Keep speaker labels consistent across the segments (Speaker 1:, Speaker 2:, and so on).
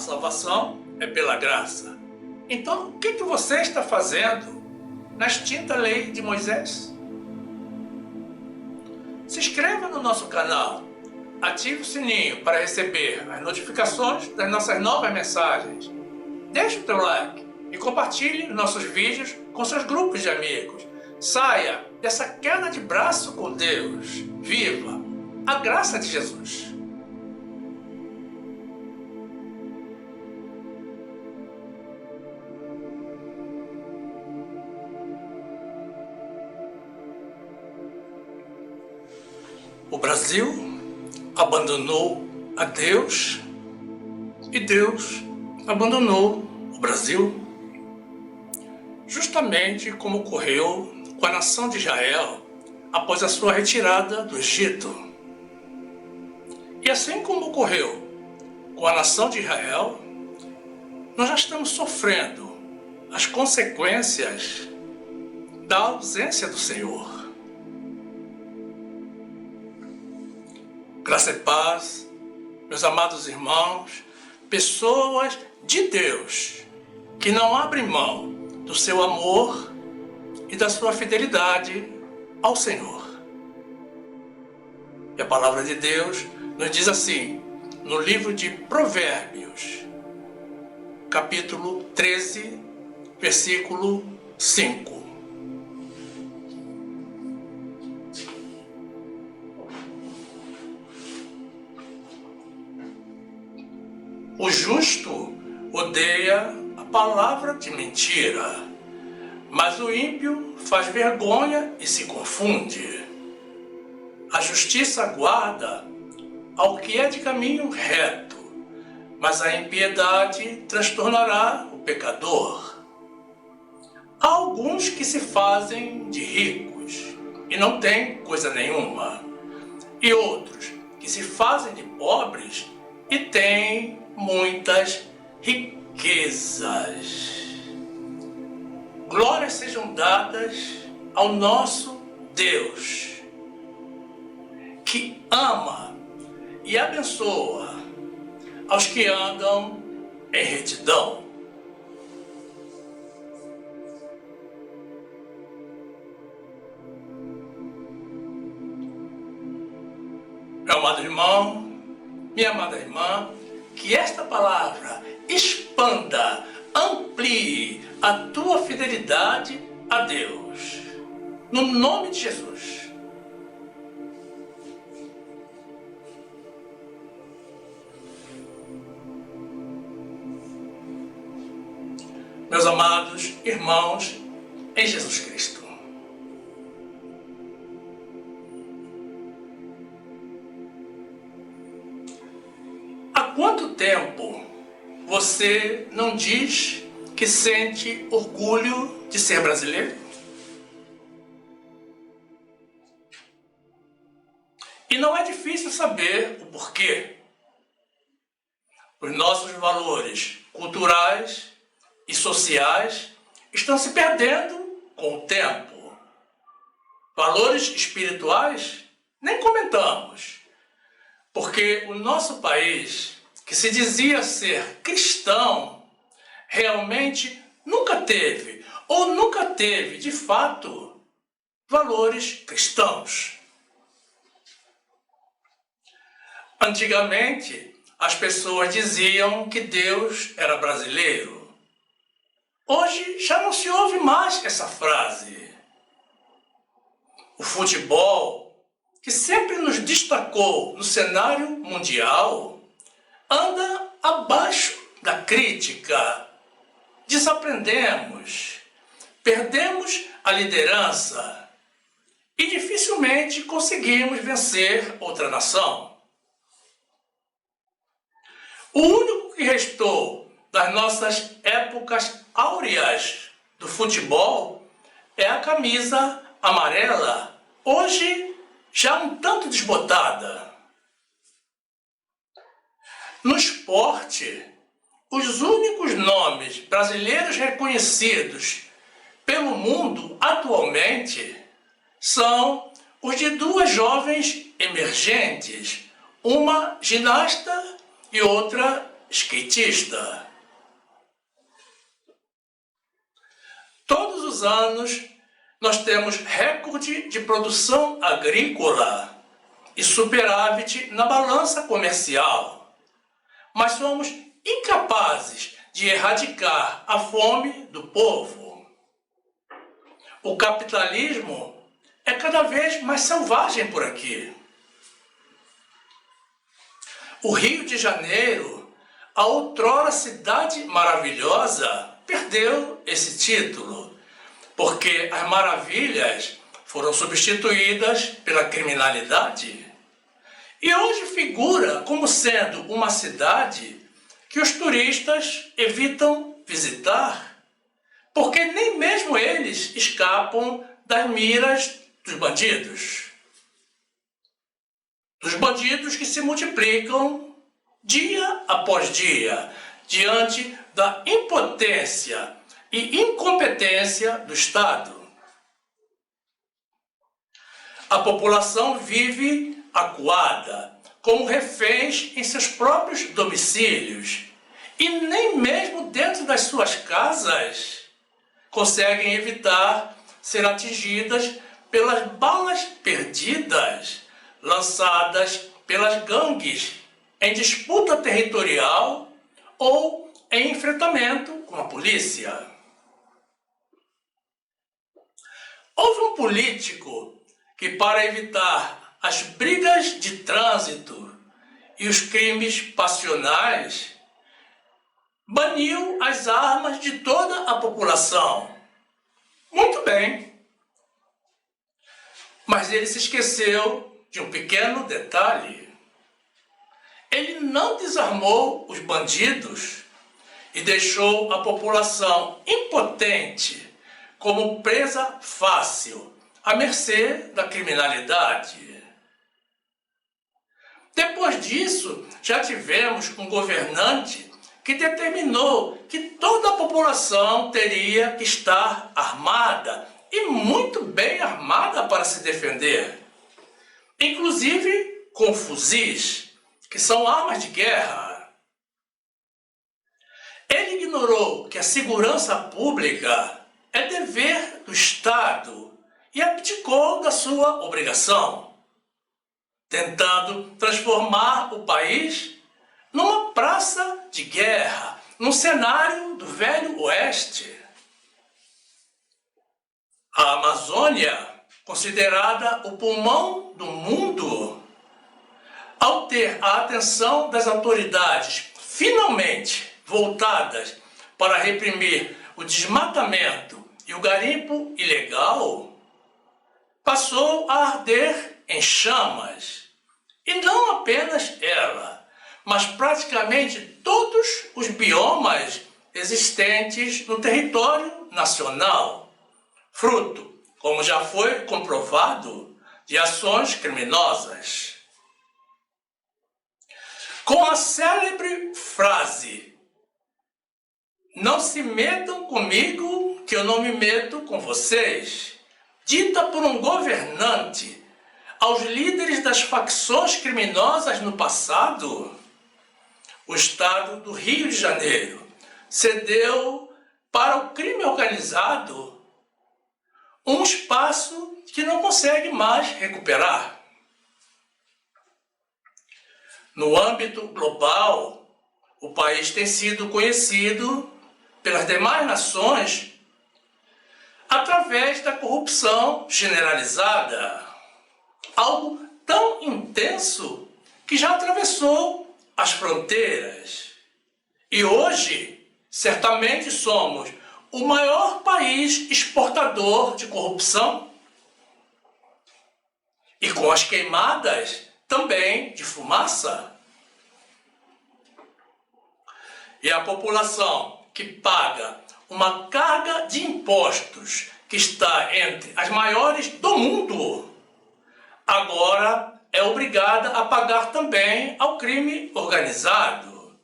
Speaker 1: salvação é pela graça. Então, o que você está fazendo na extinta lei de Moisés? Se inscreva no nosso canal, ative o sininho para receber as notificações das nossas novas mensagens. Deixe o teu like e compartilhe nossos vídeos com seus grupos de amigos. Saia dessa queda de braço com Deus. Viva a graça de Jesus. O Brasil abandonou a Deus e Deus abandonou o Brasil, justamente como ocorreu com a nação de Israel após a sua retirada do Egito. E assim como ocorreu com a nação de Israel, nós já estamos sofrendo as consequências da ausência do Senhor. Graça e paz, meus amados irmãos, pessoas de Deus que não abrem mão do seu amor e da sua fidelidade ao Senhor. E a palavra de Deus nos diz assim, no livro de Provérbios, capítulo 13, versículo 5. O justo odeia a palavra de mentira, mas o ímpio faz vergonha e se confunde. A justiça guarda ao que é de caminho reto, mas a impiedade transtornará o pecador. Há alguns que se fazem de ricos e não têm coisa nenhuma, e outros que se fazem de pobres e têm muitas riquezas. Glórias sejam dadas ao nosso Deus, que ama e abençoa aos que andam em retidão. Meu amado irmão, minha amada irmã, que esta palavra expanda, amplie a tua fidelidade a Deus. No nome de Jesus. Meus amados irmãos em Jesus Cristo. Há quanto tempo você não diz que sente orgulho de ser brasileiro? E não é difícil saber o porquê. Os nossos valores culturais e sociais estão se perdendo com o tempo. Valores espirituais nem comentamos, porque o nosso país, que se dizia ser cristão, realmente nunca teve, ou nunca teve, de fato, valores cristãos. Antigamente, as pessoas diziam que Deus era brasileiro. Hoje já não se ouve mais essa frase. O futebol, que sempre nos destacou no cenário mundial, anda abaixo da crítica. Desaprendemos, perdemos a liderança e dificilmente conseguimos vencer outra nação. O único que restou das nossas épocas áureas do futebol é a camisa amarela, hoje já um tanto desbotada. No esporte, os únicos nomes brasileiros reconhecidos pelo mundo atualmente são os de duas jovens emergentes, uma ginasta e outra skatista. Todos os anos nós temos recorde de produção agrícola e superávit na balança comercial, mas somos incapazes de erradicar a fome do povo. O capitalismo é cada vez mais selvagem por aqui. O Rio de Janeiro, a outrora cidade maravilhosa, perdeu esse título, porque as maravilhas foram substituídas pela criminalidade. E hoje figura como sendo uma cidade que os turistas evitam visitar, porque nem mesmo eles escapam das miras dos bandidos. Dos bandidos que se multiplicam dia após dia, diante da impotência e incompetência do Estado. A população vive acuada, como reféns em seus próprios domicílios, e nem mesmo dentro das suas casas conseguem evitar ser atingidas pelas balas perdidas lançadas pelas gangues em disputa territorial ou em enfrentamento com a polícia. Houve um político que, para evitar as brigas de trânsito e os crimes passionais, baniu as armas de toda a população. Muito bem. Mas ele se esqueceu de um pequeno detalhe. Ele não desarmou os bandidos e deixou a população impotente como presa fácil, à mercê da criminalidade. Depois disso, já tivemos um governante que determinou que toda a população teria que estar armada, e muito bem armada para se defender, inclusive com fuzis, que são armas de guerra. Ele ignorou que a segurança pública é dever do Estado e abdicou da sua obrigação, tentando transformar o país numa praça de guerra, num cenário do Velho Oeste. A Amazônia, considerada o pulmão do mundo, ao ter a atenção das autoridades finalmente voltadas para reprimir o desmatamento e o garimpo ilegal, passou a arder em chamas. E não apenas ela, mas praticamente todos os biomas existentes no território nacional, fruto, como já foi comprovado, de ações criminosas. Com a célebre frase: "Não se metam comigo, que eu não me meto com vocês", dita por um governante aos líderes das facções criminosas no passado, o Estado do Rio de Janeiro cedeu para o crime organizado um espaço que não consegue mais recuperar. No âmbito global, o país tem sido conhecido pelas demais nações através da corrupção generalizada, algo tão intenso que já atravessou as fronteiras. E hoje, certamente somos o maior país exportador de corrupção, e com as queimadas também de fumaça. E a população que paga uma carga de impostos que está entre as maiores do mundo, agora é obrigada a pagar também ao crime organizado.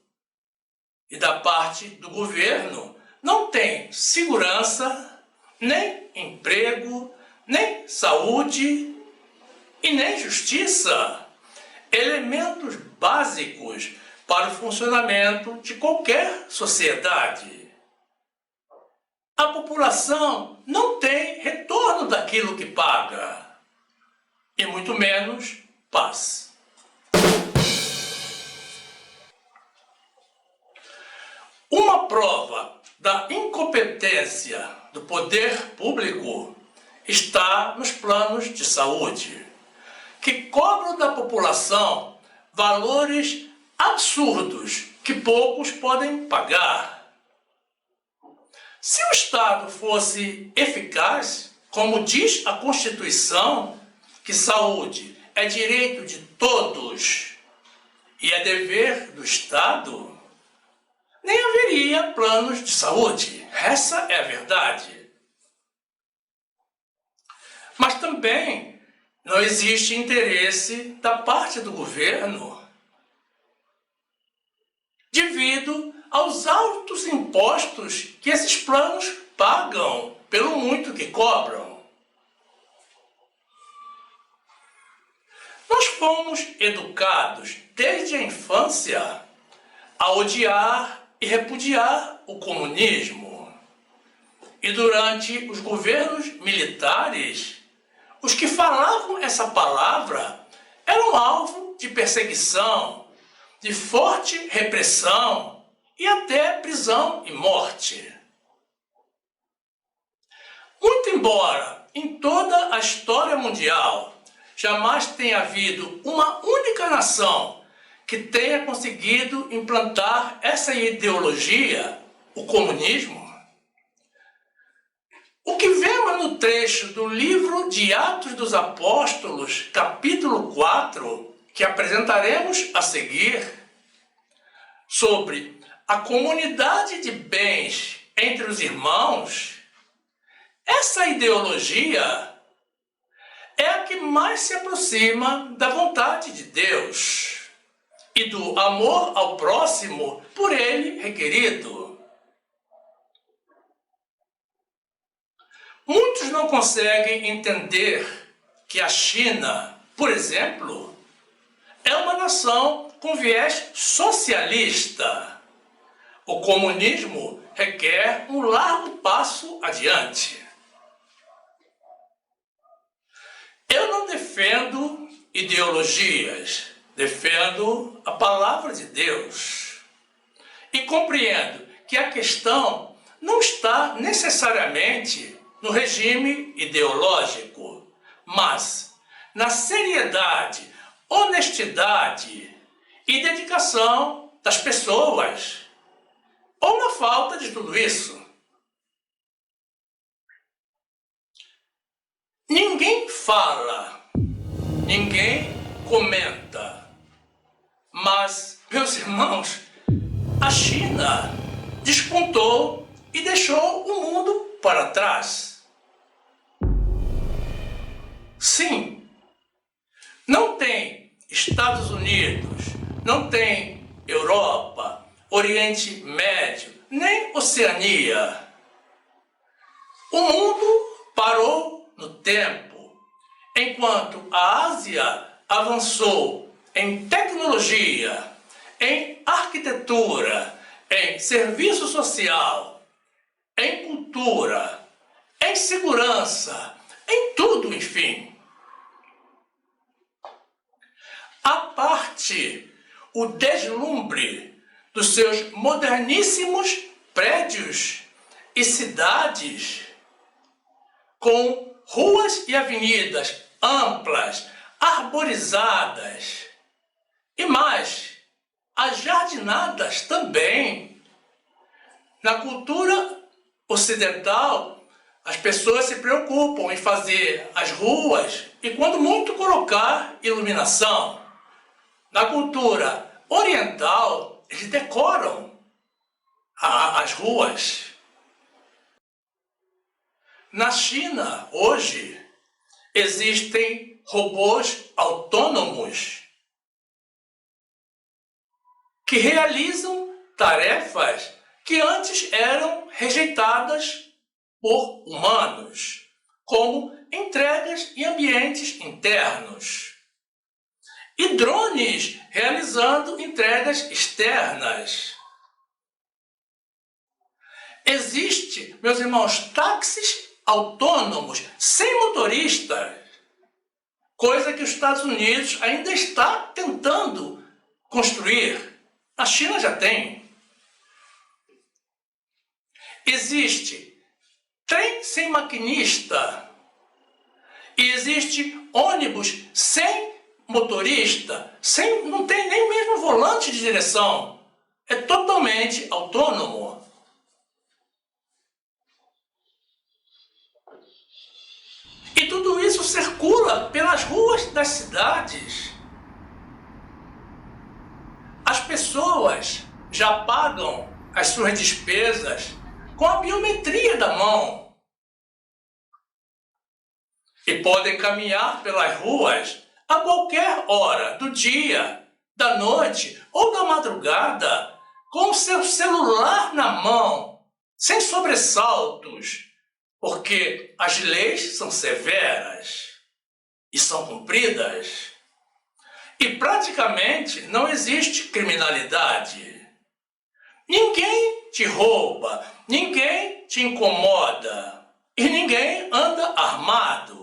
Speaker 1: E da parte do governo não tem segurança, nem emprego, nem saúde e nem justiça. Elementos básicos para o funcionamento de qualquer sociedade. A população não tem retorno daquilo que paga, e muito menos paz. Uma prova da incompetência do poder público está nos planos de saúde, que cobram da população valores absurdos que poucos podem pagar. Se o Estado fosse eficaz, como diz a Constituição, que saúde é direito de todos e é dever do Estado, nem haveria planos de saúde. Essa é a verdade. Mas também não existe interesse da parte do governo, devido aos altos impostos que esses planos pagam pelo muito que cobram. Nós fomos educados desde a infância a odiar e repudiar o comunismo. E durante os governos militares, os que falavam essa palavra eram alvo de perseguição, de forte repressão e até prisão e morte. Muito embora em toda a história mundial jamais tenha havido uma única nação que tenha conseguido implantar essa ideologia, o comunismo, o que vemos no trecho do livro de Atos dos Apóstolos, capítulo 4, que apresentaremos a seguir, sobre a comunidade de bens entre os irmãos, essa ideologia é a que mais se aproxima da vontade de Deus e do amor ao próximo por ele requerido. Muitos não conseguem entender que a China, por exemplo, é uma nação com viés socialista. O comunismo requer um largo passo adiante. Eu não defendo ideologias, defendo a palavra de Deus. E compreendo que a questão não está necessariamente no regime ideológico, mas na seriedade, honestidade e dedicação das pessoas, ou na falta de tudo isso. Ninguém fala, ninguém comenta, mas, meus irmãos, a China despontou e deixou o mundo para trás. Sim, não tem Estados Unidos, não tem Europa, Oriente Médio, nem Oceania. O mundo parou no tempo, enquanto a Ásia avançou em tecnologia, em arquitetura, em serviço social, em cultura, em segurança, em tudo, enfim. A parte o deslumbre dos seus moderníssimos prédios e cidades, com ruas e avenidas amplas, arborizadas e mais, ajardinadas também. Na cultura ocidental, as pessoas se preocupam em fazer as ruas e, quando muito, colocar iluminação. Na cultura oriental, eles decoram as ruas. Na China, hoje, existem robôs autônomos que realizam tarefas que antes eram rejeitadas por humanos, como entregas em ambientes internos. e drones realizando entregas externas. Existe, meus irmãos, táxis autônomos sem motorista, coisa que os Estados Unidos ainda está tentando construir. A China já tem. Existe trem sem maquinista e existe ônibus sem motorista, não tem nem mesmo volante de direção. É totalmente autônomo. E tudo isso circula pelas ruas das cidades. As pessoas já pagam as suas despesas com a biometria da mão. E podem caminhar pelas ruas a qualquer hora do dia, da noite ou da madrugada, com o seu celular na mão, sem sobressaltos, porque as leis são severas e são cumpridas. E praticamente não existe criminalidade. Ninguém te rouba, ninguém te incomoda e ninguém anda armado.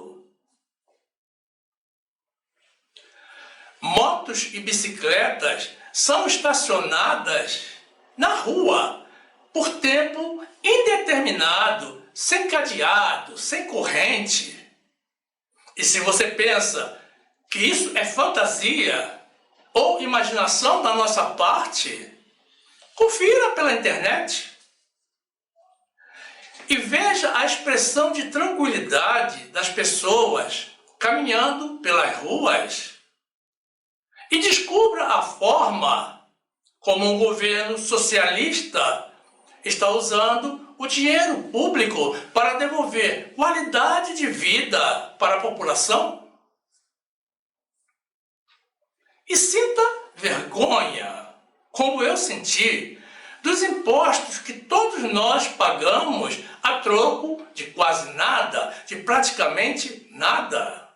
Speaker 1: Motos e bicicletas são estacionadas na rua por tempo indeterminado, sem cadeado, sem corrente. E se você pensa que isso é fantasia ou imaginação da nossa parte, confira pela internet e veja a expressão de tranquilidade das pessoas caminhando pelas ruas e descubra a forma como um governo socialista está usando o dinheiro público para devolver qualidade de vida para a população. E sinta vergonha, como eu senti, dos impostos que todos nós pagamos a troco de quase nada, de praticamente nada.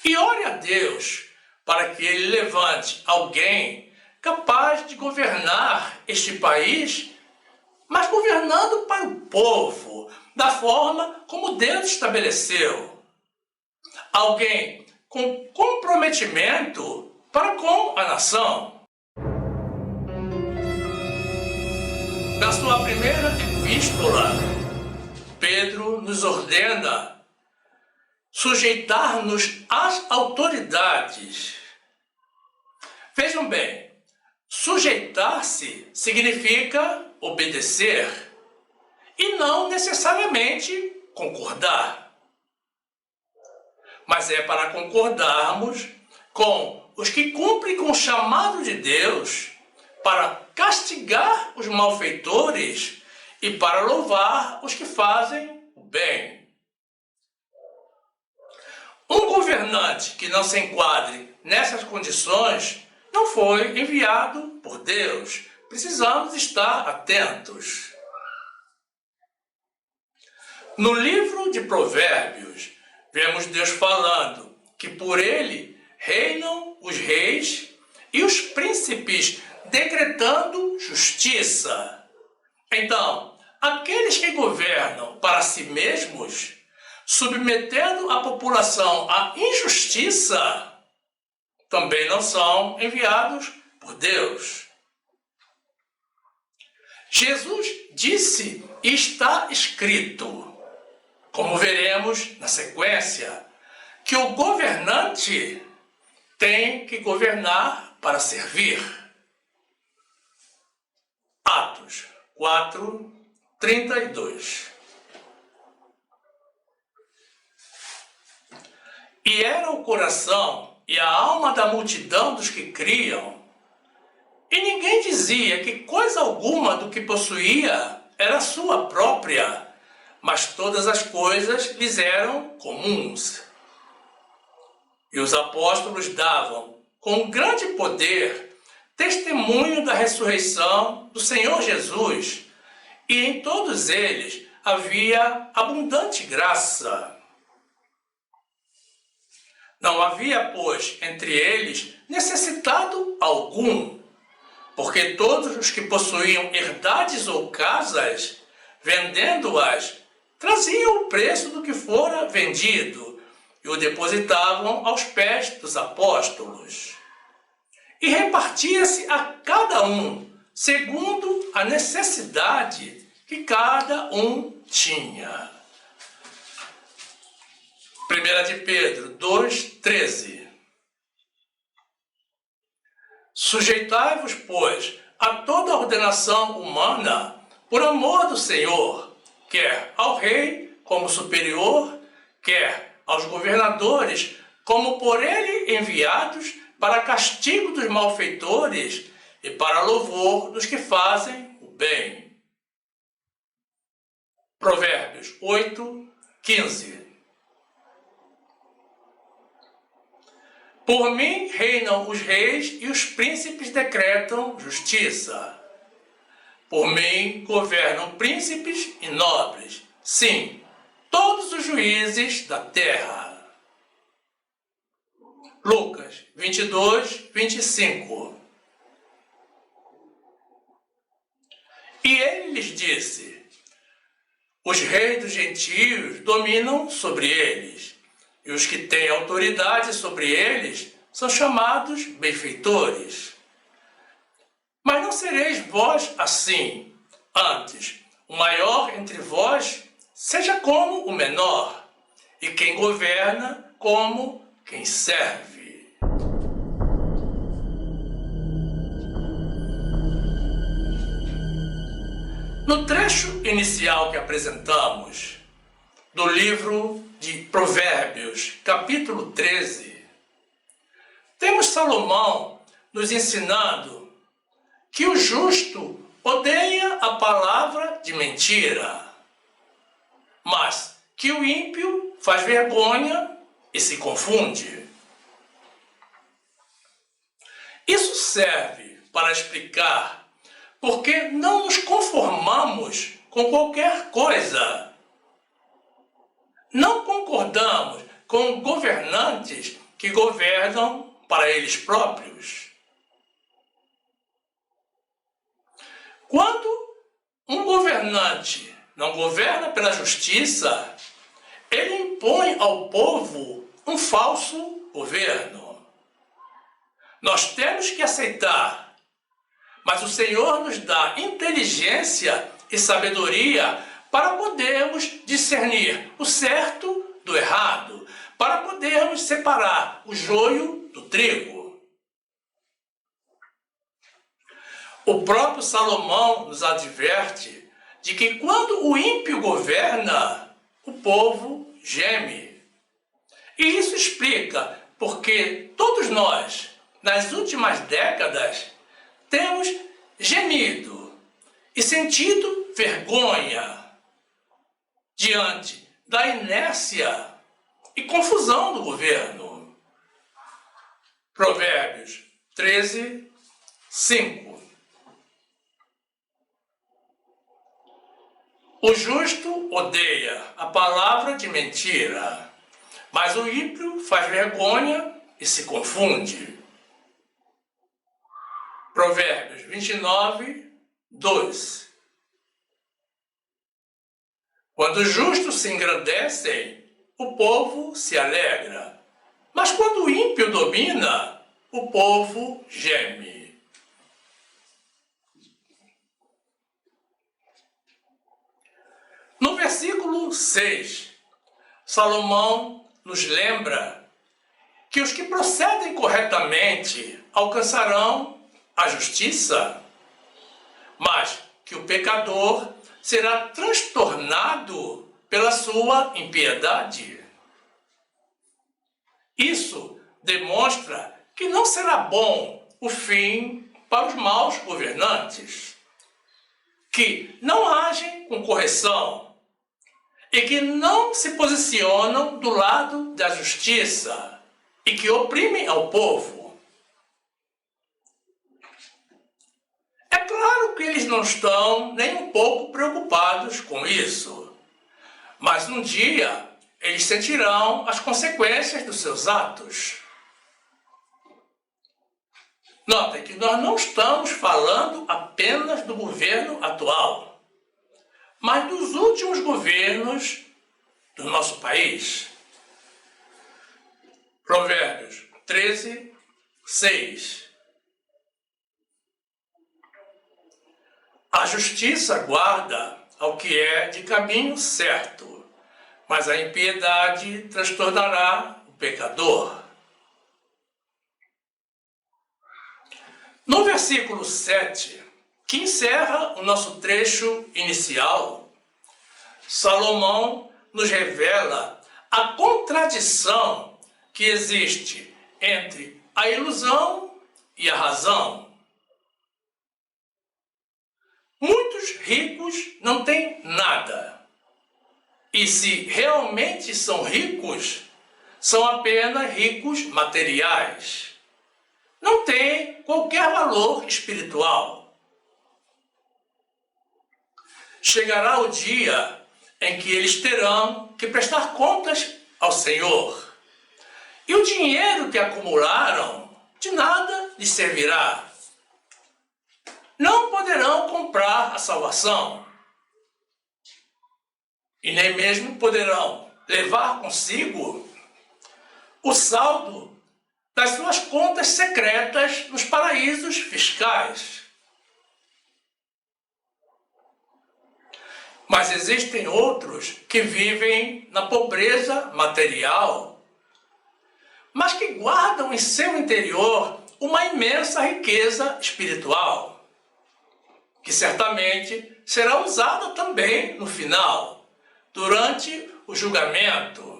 Speaker 1: E ore a Deus para que Ele levante alguém capaz de governar este país, mas governando para o povo, da forma como Deus estabeleceu. Alguém com comprometimento para com a nação. Na sua primeira epístola, Pedro nos ordena sujeitar-nos às autoridades. Vejam bem, sujeitar-se significa obedecer e não necessariamente concordar. Mas é para concordarmos com os que cumprem com o chamado de Deus para castigar os malfeitores e para louvar os que fazem o bem. Um governante que não se enquadre nessas condições não foi enviado por Deus. Precisamos estar atentos. No livro de Provérbios, vemos Deus falando que por ele reinam os reis e os príncipes, decretando justiça. Então, aqueles que governam para si mesmos, submetendo a população à injustiça, também não são enviados por Deus. Jesus disse e está escrito, como veremos na sequência, que o governante tem que governar para servir. Atos 4, 32. E era o coração e a alma da multidão dos que criam, e ninguém dizia que coisa alguma do que possuía era sua própria, mas todas as coisas lhes eram comuns. E os apóstolos davam, com grande poder, testemunho da ressurreição do Senhor Jesus, e em todos eles havia abundante graça. Não havia, pois, entre eles necessitado algum, porque todos os que possuíam herdades ou casas, vendendo-as, traziam o preço do que fora vendido e o depositavam aos pés dos apóstolos. E repartia-se a cada um, segundo a necessidade que cada um tinha. 1 de Pedro 2,13. Sujeitai-vos, pois, a toda a ordenação humana, por amor do Senhor, quer ao rei como superior, quer aos governadores como por ele enviados para castigo dos malfeitores e para louvor dos que fazem o bem. Provérbios 8:15. Por mim reinam os reis e os príncipes decretam justiça. Por mim governam príncipes e nobres, sim, todos os juízes da terra. Lucas 22:25. E ele lhes disse: os reis dos gentios dominam sobre eles, e os que têm autoridade sobre eles são chamados benfeitores. Mas não sereis vós assim. Antes, o maior entre vós seja como o menor, e quem governa como quem serve. No trecho inicial que apresentamos, do livro de Provérbios, capítulo 13, temos Salomão nos ensinando que o justo odeia a palavra de mentira, mas que o ímpio faz vergonha e se confunde. Isso serve para explicar por que não nos conformamos com qualquer coisa. Não concordamos com governantes que governam para eles próprios. Quando um governante não governa pela justiça, ele impõe ao povo um falso governo. Nós temos que aceitar, mas o Senhor nos dá inteligência e sabedoria para podermos discernir o certo do errado, para podermos separar o joio do trigo. O próprio Salomão nos adverte de que quando o ímpio governa, o povo geme. E isso explica porque todos nós, nas últimas décadas, temos gemido e sentido vergonha diante da inércia e confusão do governo. Provérbios 13:5. O justo odeia a palavra de mentira, mas o ímpio faz vergonha e se confunde. Provérbios 29:2. Quando os justos se engrandecem, o povo se alegra, mas quando o ímpio domina, o povo geme. No versículo 6, Salomão nos lembra que os que procedem corretamente alcançarão a justiça, mas que o pecador será transtornado pela sua impiedade. Isso demonstra que não será bom o fim para os maus governantes, que não agem com correção e que não se posicionam do lado da justiça e que oprimem ao povo. É claro que eles não estão nem um pouco preocupados com isso, mas um dia eles sentirão as consequências dos seus atos. Notem que nós não estamos falando apenas do governo atual, mas dos últimos governos do nosso país. Provérbios 13, 6. A justiça guarda ao que é de caminho certo, mas a impiedade transtornará o pecador. No versículo 7, que encerra o nosso trecho inicial, Salomão nos revela a contradição que existe entre a ilusão e a razão. Muitos ricos não têm nada. E se realmente são ricos, são apenas ricos materiais. Não têm qualquer valor espiritual. Chegará o dia em que eles terão que prestar contas ao Senhor. E o dinheiro que acumularam de nada lhes servirá. Não poderão comprar a salvação. E nem mesmo poderão levar consigo o saldo das suas contas secretas nos paraísos fiscais. Mas existem outros que vivem na pobreza material, mas que guardam em seu interior uma imensa riqueza espiritual, que certamente será usada também no final, durante o julgamento.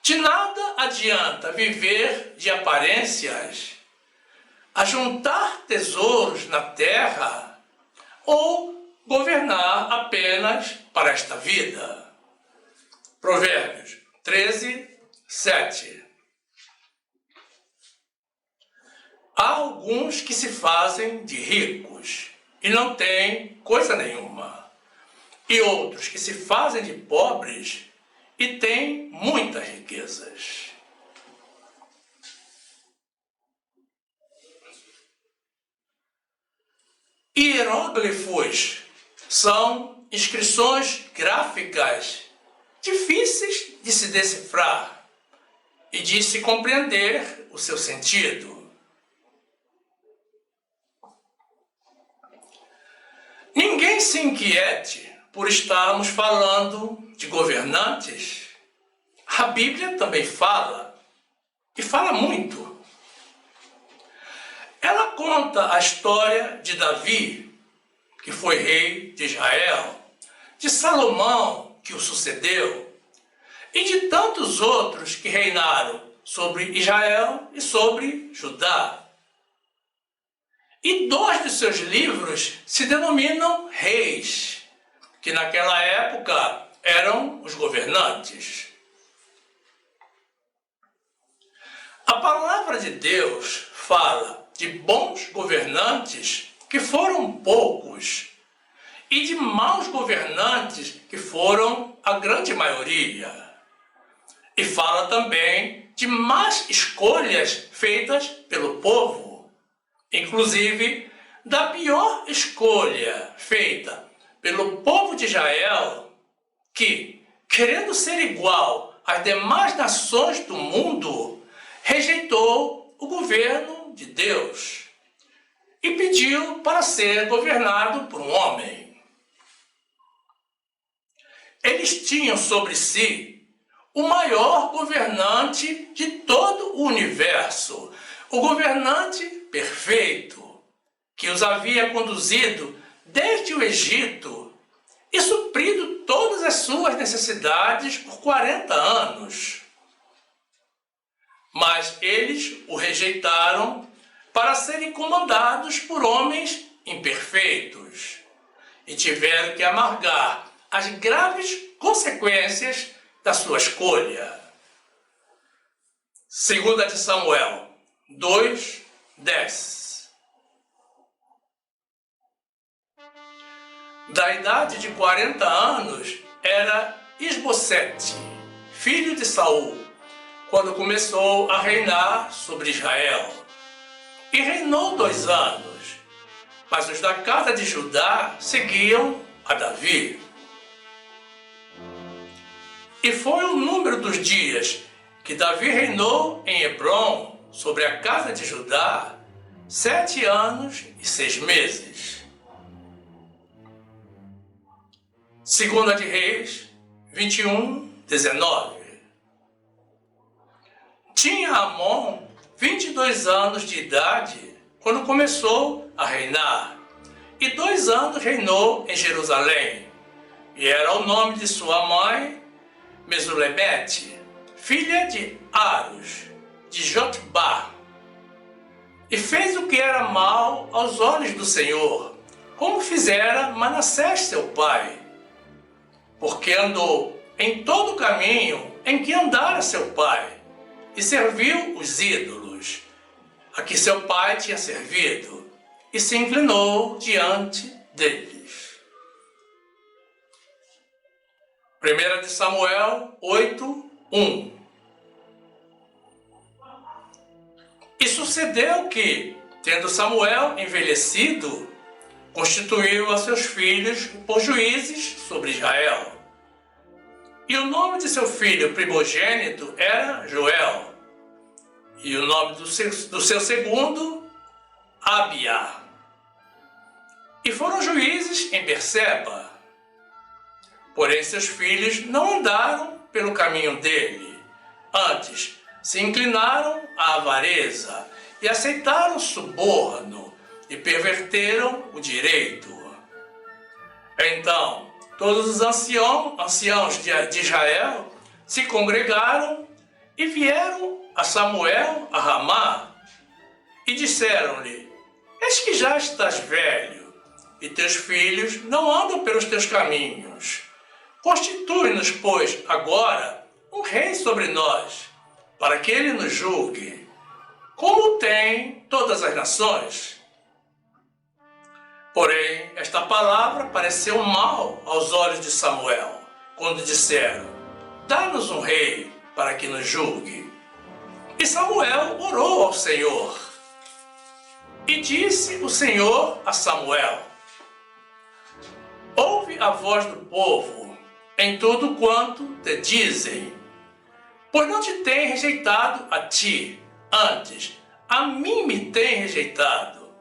Speaker 1: De nada adianta viver de aparências, ajuntar tesouros na terra ou governar apenas para esta vida. Provérbios 13, 7. Há alguns que se fazem de ricos e não têm coisa nenhuma, e outros que se fazem de pobres e têm muitas riquezas. Hieróglifos são inscrições gráficas difíceis de se decifrar e de se compreender o seu sentido. Ninguém se inquiete por estarmos falando de governantes. A Bíblia também fala, e fala muito. Ela conta a história de Davi, que foi rei de Israel, de Salomão, que o sucedeu, e de tantos outros que reinaram sobre Israel e sobre Judá. E 2 de seus livros se denominam reis, que naquela época eram os governantes. A palavra de Deus fala de bons governantes que foram poucos e de maus governantes que foram a grande maioria. E fala também de más escolhas feitas pelo povo, inclusive da pior escolha feita pelo povo de Israel, que, querendo ser igual às demais nações do mundo, rejeitou o governo de Deus e pediu para ser governado por um homem. Eles tinham sobre si o maior governante de todo o universo, o governante perfeito, que os havia conduzido desde o Egito e suprido todas as suas necessidades por 40 anos. Mas eles o rejeitaram para serem comandados por homens imperfeitos e tiveram que amargar as graves consequências da sua escolha. 2 de Samuel 2, 10. Da idade de 40 anos, era Isbosete, filho de Saul, quando começou a reinar sobre Israel. E reinou 2 anos, mas os da casa de Judá seguiam a Davi. E foi o número dos dias que Davi reinou em Hebrom sobre a casa de Judá 7 anos e 6 meses. Segunda de Reis 21:19. Tinha Amon 22 anos de idade quando começou a reinar, e 2 anos reinou em Jerusalém. E era o nome de sua mãe Mesulemete, filha de Aros, de Jotbá. E fez o que era mal aos olhos do Senhor, como fizera Manassés seu pai, porque andou em todo o caminho em que andara seu pai, e serviu os ídolos, a que seu pai tinha servido, e se inclinou diante deles. 1 de Samuel 8:1. E sucedeu que, tendo Samuel envelhecido, constituiu a seus filhos por juízes sobre Israel. E o nome de seu filho primogênito era Joel, e o nome do seu segundo, Abiá. E foram juízes em Berseba. Porém seus filhos não andaram pelo caminho dele, antes se inclinaram à avareza e aceitaram suborno e perverteram o direito. Então todos os anciãos de Israel se congregaram e vieram a Samuel a Ramá e disseram-lhe: Eis que já estás velho, e teus filhos não andam pelos teus caminhos. Constitui-nos, pois, agora um rei sobre nós, para que ele nos julgue, como tem todas as nações. Porém, esta palavra pareceu mal aos olhos de Samuel, quando disseram: Dá-nos um rei para que nos julgue. E Samuel orou ao Senhor. E disse o Senhor a Samuel: Ouve a voz do povo em tudo quanto te dizem, pois não te tem rejeitado a ti, antes a mim me tem rejeitado,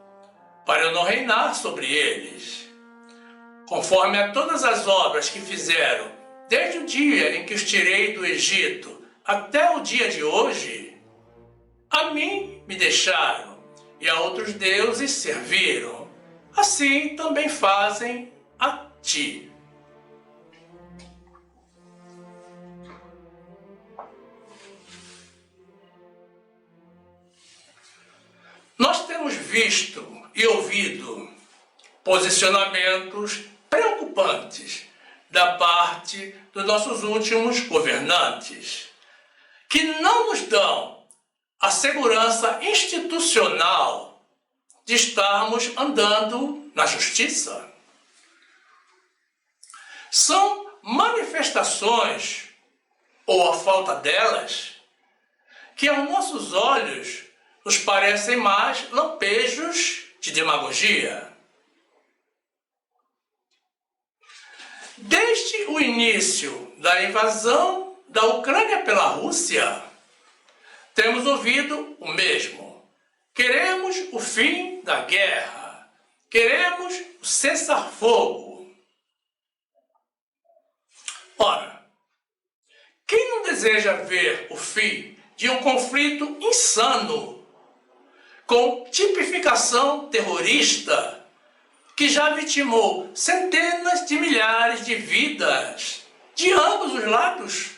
Speaker 1: para eu não reinar sobre eles. Conforme a todas as obras que fizeram, desde o dia em que os tirei do Egito até o dia de hoje, a mim me deixaram e a outros deuses serviram. Assim também fazem a ti. Nós temos visto e ouvido posicionamentos preocupantes da parte dos nossos últimos governantes, que não nos dão a segurança institucional de estarmos andando na justiça. São manifestações, ou a falta delas, que aos nossos olhos nos parecem mais lampejos de demagogia. Desde o início da invasão da Ucrânia pela Rússia, temos ouvido o mesmo. Queremos o fim da guerra. Queremos o cessar-fogo. Ora, quem não deseja ver o fim de um conflito insano, com tipificação terrorista, que já vitimou centenas de milhares de vidas de ambos os lados?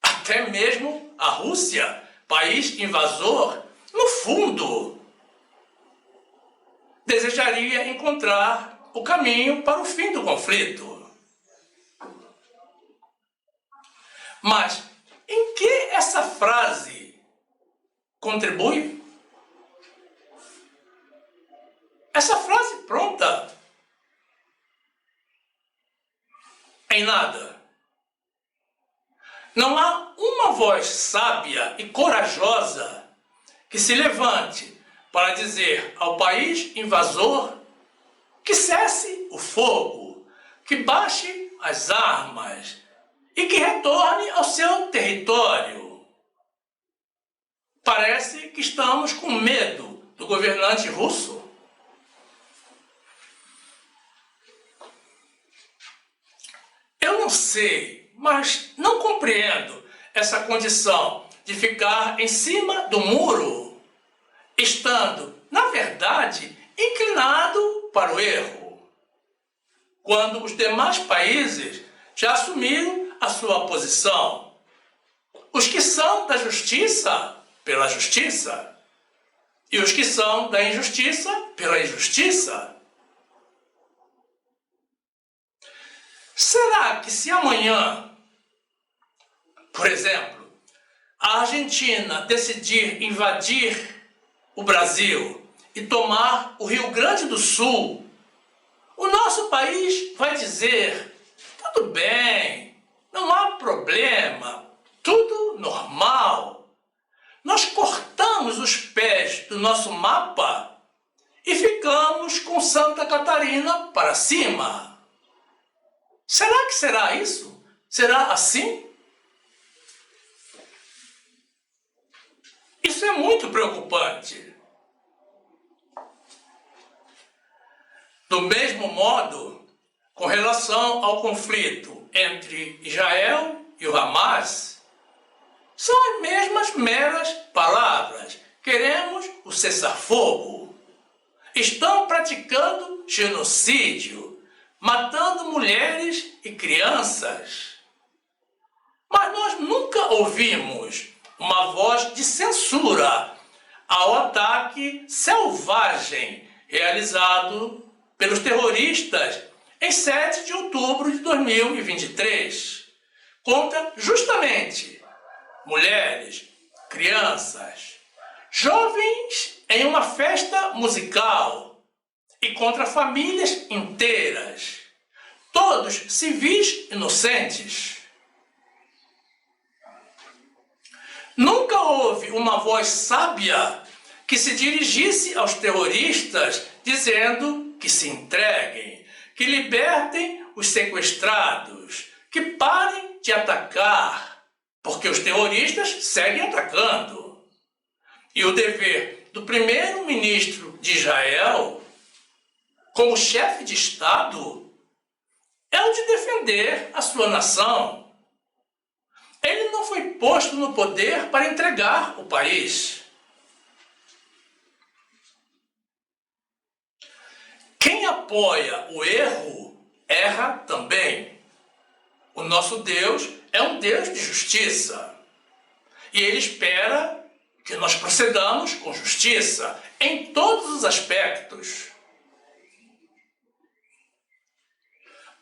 Speaker 1: Até mesmo a Rússia, país invasor, no fundo, desejaria encontrar o caminho para o fim do conflito. Mas em que essa frase contribui? Essa frase pronta em nada. Não há uma voz sábia e corajosa que se levante para dizer ao país invasor que cesse o fogo, que baixe as armas e que retorne ao seu território. Parece que estamos com medo do governante russo. Eu não sei, mas não compreendo essa condição de ficar em cima do muro, estando, na verdade, inclinado para o erro, quando os demais países já assumiram a sua posição. Os que são da justiça, pela justiça, e os que são da injustiça, pela injustiça. Será que se amanhã, por exemplo, a Argentina decidir invadir o Brasil e tomar o Rio Grande do Sul, o nosso país vai dizer: tudo bem, não há problema, tudo normal. Nós cortamos os pés do nosso mapa e ficamos com Santa Catarina para cima. Será que será isso? Será assim? Isso é muito preocupante. Do mesmo modo, com relação ao conflito entre Israel e o Hamas, são as mesmas meras palavras. Queremos o cessar-fogo. Estão praticando genocídio, matando mulheres e crianças. Mas nós nunca ouvimos uma voz de censura ao ataque selvagem realizado pelos terroristas em 7 de outubro de 2023, contra justamente mulheres, crianças, jovens em uma festa musical e contra famílias inteiras, todos civis inocentes. Nunca houve uma voz sábia que se dirigisse aos terroristas dizendo que se entreguem, que libertem os sequestrados, que parem de atacar, porque os terroristas seguem atacando. E o dever do primeiro-ministro de Israel, como chefe de Estado, é o de defender a sua nação. Ele não foi posto no poder para entregar o país. Quem apoia o erro, erra também. O nosso Deus é um Deus de justiça. E Ele espera que nós procedamos com justiça em todos os aspectos.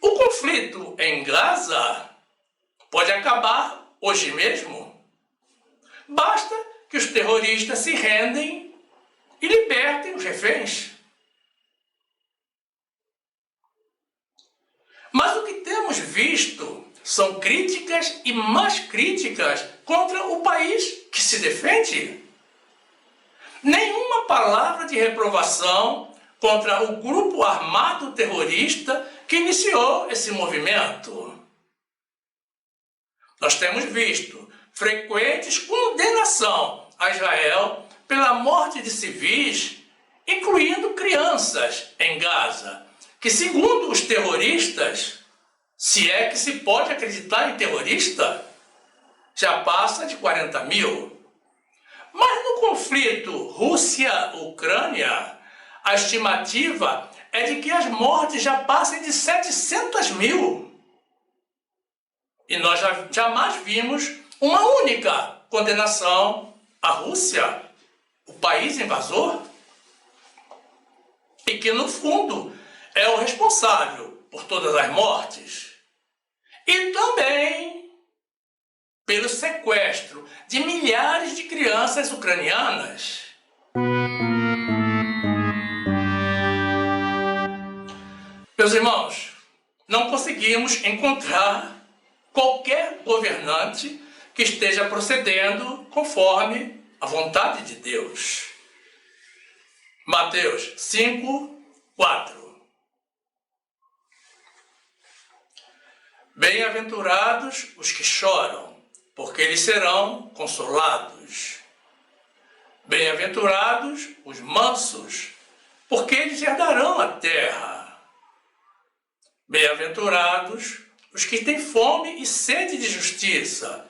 Speaker 1: O conflito em Gaza pode acabar hoje mesmo. Basta que os terroristas se rendem e libertem os reféns. Mas o que temos visto são críticas e mais críticas contra o país que se defende. Nenhuma palavra de reprovação contra o grupo armado terrorista que iniciou esse movimento. Nós temos visto frequentes condenação a Israel pela morte de civis, incluindo crianças em Gaza, que, segundo os terroristas, se é que se pode acreditar em terrorista, já passa de 40 mil. Mas no conflito Rússia-Ucrânia, a estimativa é de que as mortes já passem de 700 mil. E nós jamais vimos uma única condenação à Rússia, o país invasor, e que, no fundo, é o responsável por todas as mortes. E também pelo sequestro de milhares de crianças ucranianas. Meus irmãos, não conseguimos encontrar qualquer governante que esteja procedendo conforme a vontade de Deus. Mateus 5, 4. Bem-aventurados os que choram, porque eles serão consolados. Bem-aventurados os mansos, porque eles herdarão a terra. Bem-aventurados os que têm fome e sede de justiça,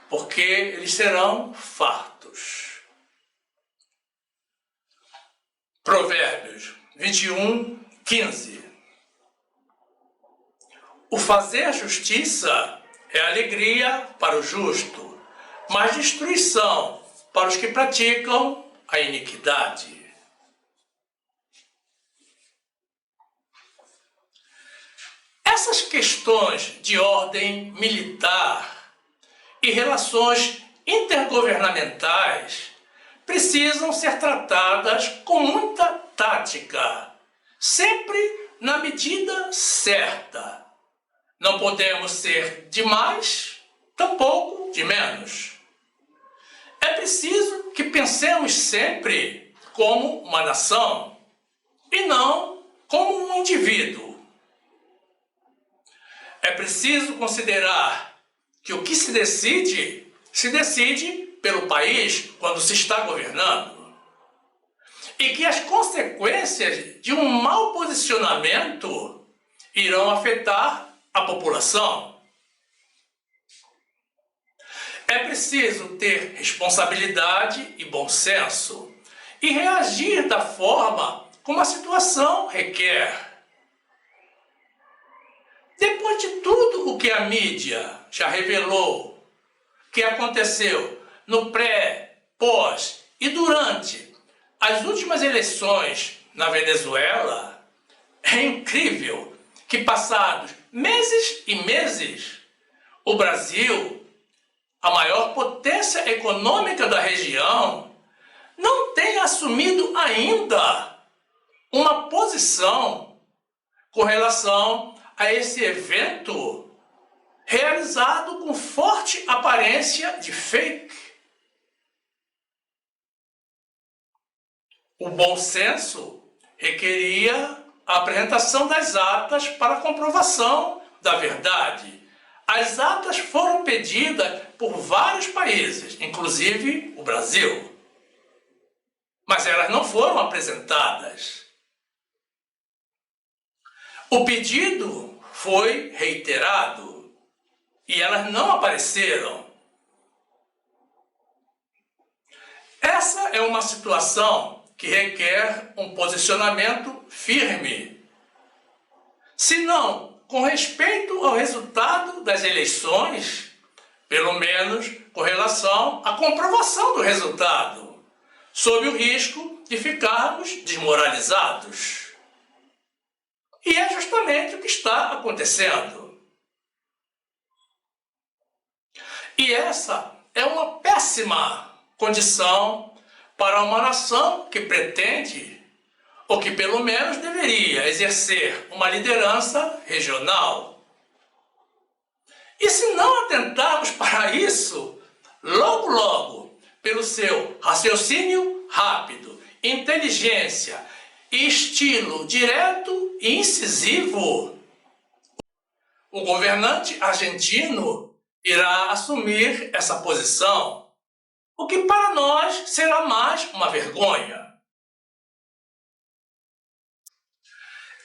Speaker 1: porque eles serão fartos. Provérbios 21, 15. O fazer justiça é alegria para o justo, mas destruição para os que praticam a iniquidade. Essas questões de ordem militar e relações intergovernamentais precisam ser tratadas com muita tática, sempre na medida certa. Não podemos ser de mais, tampouco de menos. É preciso que pensemos sempre como uma nação e não como um indivíduo. É preciso considerar que o que se decide pelo país quando se está governando. E que as consequências de um mau posicionamento irão afetar a população. É preciso ter responsabilidade e bom senso e reagir da forma como a situação requer. Depois de tudo o que a mídia já revelou que aconteceu no pré, pós e durante as últimas eleições na Venezuela, é incrível que passados meses e meses, o Brasil, a maior potência econômica da região, não tenha assumido ainda uma posição com relação a esse evento realizado com forte aparência de fake. O bom senso requeria a apresentação das atas para comprovação da verdade. As atas foram pedidas por vários países, inclusive o Brasil. Mas elas não foram apresentadas. O pedido foi reiterado e elas não apareceram. Essa é uma situação que requer um posicionamento firme. Se não, com respeito ao resultado das eleições, pelo menos com relação à comprovação do resultado, sob o risco de ficarmos desmoralizados. E é justamente o que está acontecendo. E essa é uma péssima condição para uma nação que pretende, ou que pelo menos deveria, exercer uma liderança regional. E se não atentarmos para isso, logo, logo, pelo seu raciocínio rápido, inteligência e estilo direto e incisivo, o governante argentino irá assumir essa posição, o que para nós será mais uma vergonha.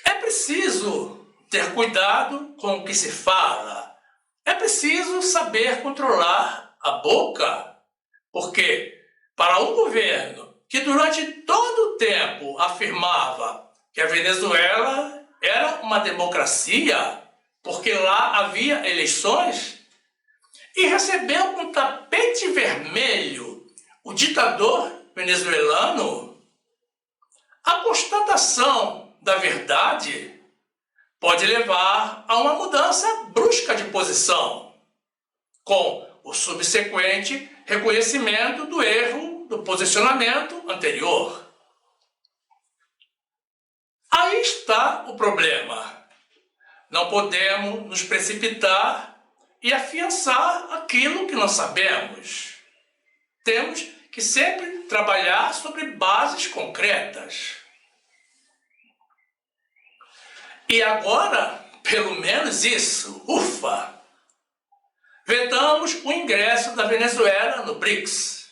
Speaker 1: É preciso ter cuidado com o que se fala. É preciso saber controlar a boca, porque para um governo que durante todo o tempo afirmava que a Venezuela era uma democracia, porque lá havia eleições, e recebeu com tapete vermelho o ditador venezuelano, a constatação da verdade pode levar a uma mudança brusca de posição, com o subsequente reconhecimento do erro do posicionamento anterior. Aí está o problema. Não podemos nos precipitar e afiançar aquilo que não sabemos. Temos que sempre trabalhar sobre bases concretas. E agora, pelo menos isso, ufa! Vetamos o ingresso da Venezuela no BRICS.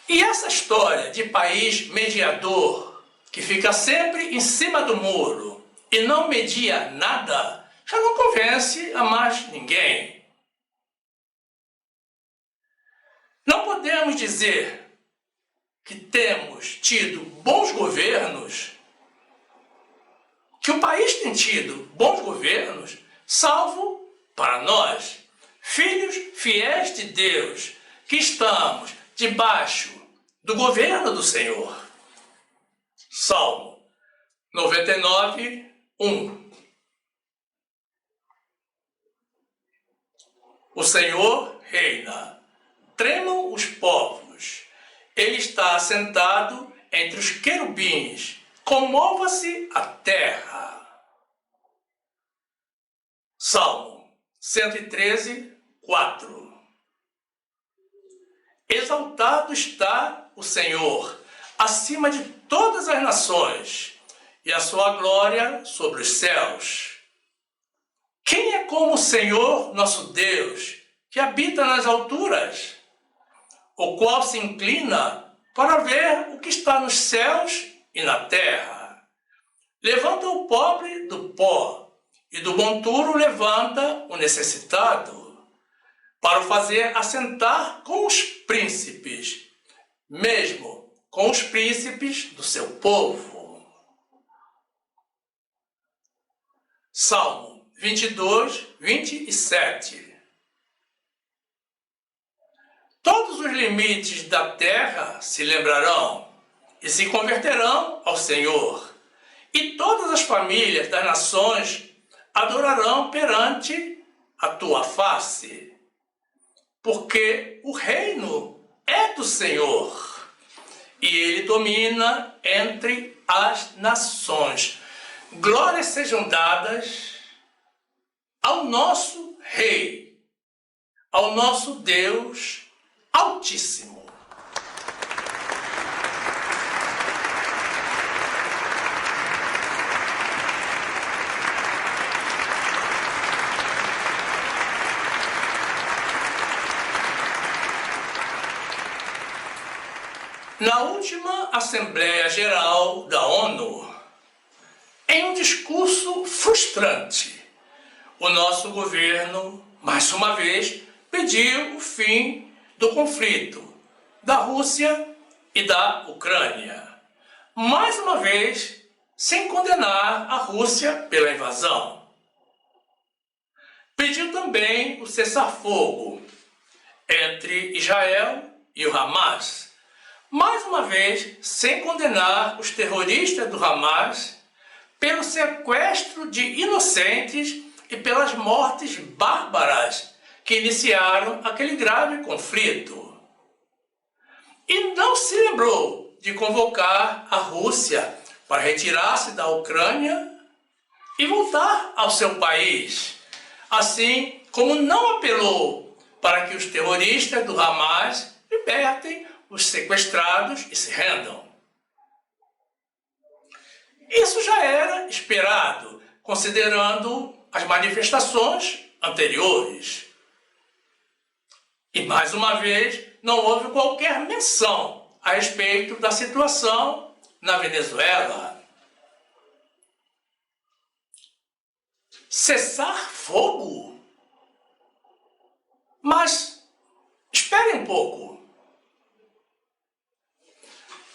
Speaker 1: E essa história de país mediador, que fica sempre em cima do muro e não media nada, já não convence a mais ninguém. Não podemos dizer que temos tido bons governos, que o país tem tido bons governos, salvo para nós, filhos fiéis de Deus, que estamos debaixo do governo do Senhor. Salmo 99, 1. O Senhor reina, tremam os povos, ele está assentado entre os querubins, comova-se a terra. Salmo 113, 4. Exaltado está o Senhor acima de todas as nações, e a sua glória sobre os céus. Quem é como o Senhor nosso Deus, que habita nas alturas, o qual se inclina para ver o que está nos céus e na terra? Levanta o pobre do pó, e do monturo levanta o necessitado, para o fazer assentar com os príncipes, mesmo com os príncipes do seu povo. Salmo 22, 27. Todos os limites da terra se lembrarão e se converterão ao Senhor, e todas as famílias das nações adorarão perante a tua face. Porque o reino é do Senhor, e ele domina entre as nações. Glórias sejam dadas ao nosso Rei, ao nosso Deus Altíssimo. Na última Assembleia Geral da ONU, em um discurso frustrante, o nosso governo, mais uma vez, pediu o fim do conflito da Rússia e da Ucrânia. Mais uma vez, sem condenar a Rússia pela invasão. Pediu também o cessar-fogo entre Israel e o Hamas. Mais uma vez, sem condenar os terroristas do Hamas pelo sequestro de inocentes e pelas mortes bárbaras que iniciaram aquele grave conflito. E não se lembrou de convocar a Rússia para retirar-se da Ucrânia e voltar ao seu país, assim como não apelou para que os terroristas do Hamas libertem os sequestrados e se rendam. Isso já era esperado, considerando as manifestações anteriores. E mais uma vez, não houve qualquer menção a respeito da situação na Venezuela. Cessar fogo? Mas espere um pouco.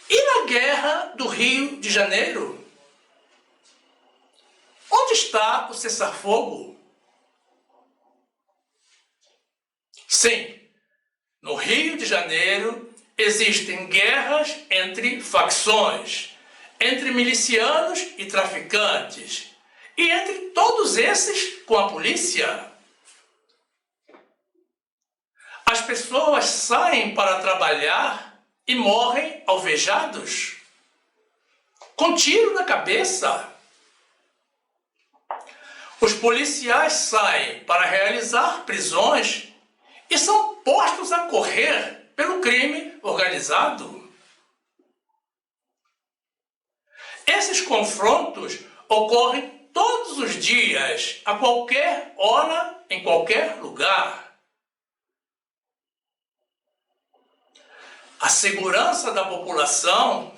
Speaker 1: E na guerra do Rio de Janeiro? Onde está o cessar-fogo? Sim, no Rio de Janeiro existem guerras entre facções, entre milicianos e traficantes, e entre todos esses com a polícia. As pessoas saem para trabalhar e morrem alvejados. com tiro na cabeça. Os policiais saem para realizar prisões e são postos a correr pelo crime organizado. Esses confrontos ocorrem todos os dias, a qualquer hora, em qualquer lugar. A segurança da população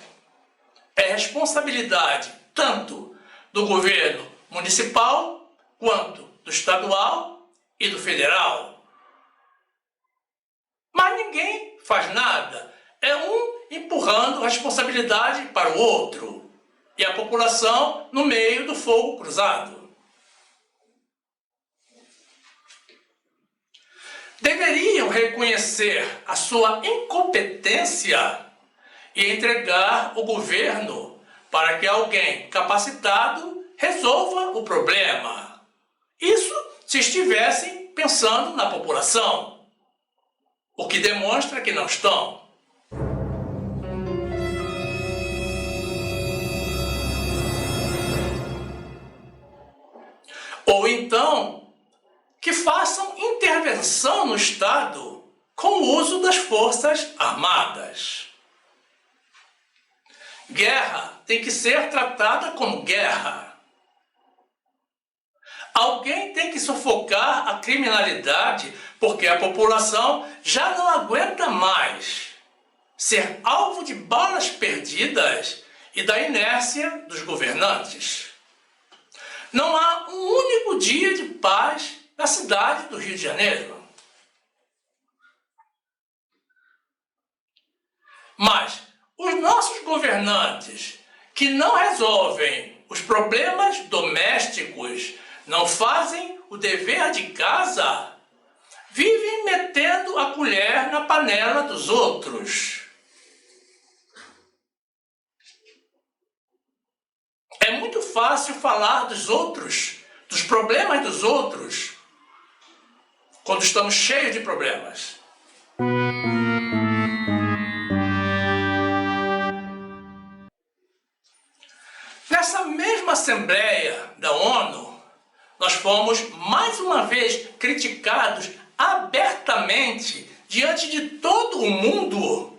Speaker 1: é responsabilidade tanto do governo municipal quanto do estadual e do federal. Mas ninguém faz nada. É um empurrando a responsabilidade para o outro. E a população no meio do fogo cruzado. Deveriam reconhecer a sua incompetência e entregar o governo para que alguém capacitado resolva o problema. Isso se estivessem pensando na população, o que demonstra que não estão. Ou então, que façam intervenção no Estado com o uso das Forças Armadas. Guerra tem que ser tratada como guerra. Alguém tem que sufocar a criminalidade porque a população já não aguenta mais ser alvo de balas perdidas e da inércia dos governantes. Não há um único dia de paz na cidade do Rio de Janeiro. Mas os nossos governantes que não resolvem os problemas domésticos, não fazem o dever de casa, vivem metendo a colher na panela dos outros. É muito fácil falar dos outros, dos problemas dos outros, quando estamos cheios de problemas. Nessa mesma Assembleia da ONU, nós fomos mais uma vez criticados abertamente diante de todo o mundo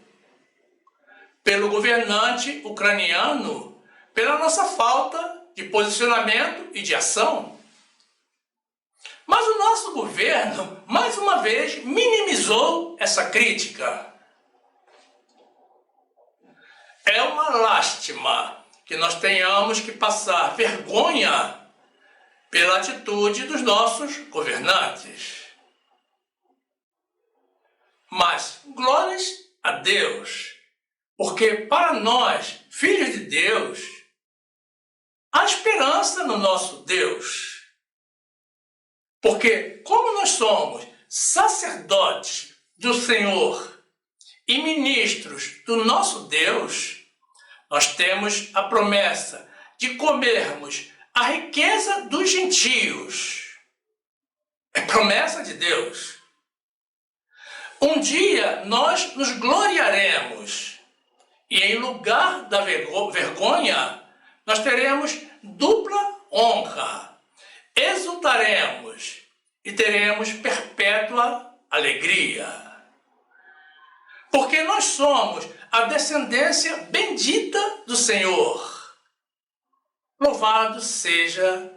Speaker 1: pelo governante ucraniano, pela nossa falta de posicionamento e de ação. Mas o nosso governo, mais uma vez, minimizou essa crítica. É uma lástima que nós tenhamos que passar vergonha pela atitude dos nossos governantes. Mas glórias a Deus, porque para nós, filhos de Deus, há esperança no nosso Deus. Porque como nós somos sacerdotes do Senhor e ministros do nosso Deus, nós temos a promessa de comermos a riqueza dos gentios. É promessa de Deus. Um dia nós nos gloriaremos e em lugar da vergonha nós teremos dupla honra. Exultaremos e teremos perpétua alegria. Porque nós somos a descendência bendita do Senhor. Louvado seja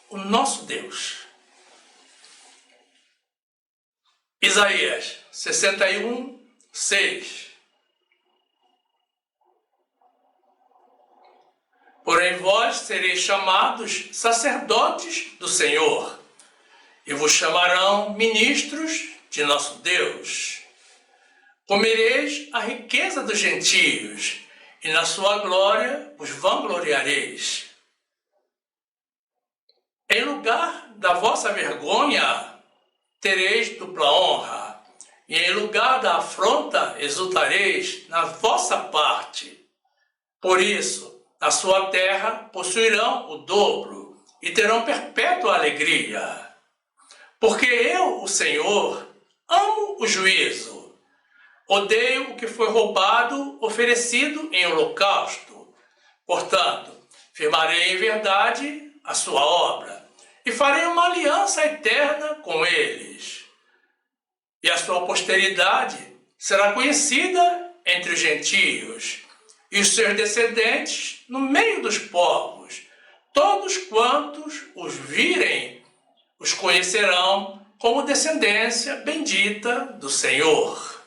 Speaker 1: o nosso Deus. Isaías 61, 6. Porém vós sereis chamados sacerdotes do Senhor, e vos chamarão ministros de nosso Deus. Comereis a riqueza dos gentios, e na sua glória vos vangloriareis. Em lugar da vossa vergonha, tereis dupla honra, e em lugar da afronta, exultareis na vossa parte. Por isso, na sua terra possuirão o dobro, e terão perpétua alegria. Porque eu, o Senhor, amo o juízo. Odeio o que foi roubado, oferecido em holocausto. Portanto, firmarei em verdade a sua obra e farei uma aliança eterna com eles. E a sua posteridade será conhecida entre os gentios, e os seus descendentes no meio dos povos. Todos quantos os virem os conhecerão como descendência bendita do Senhor.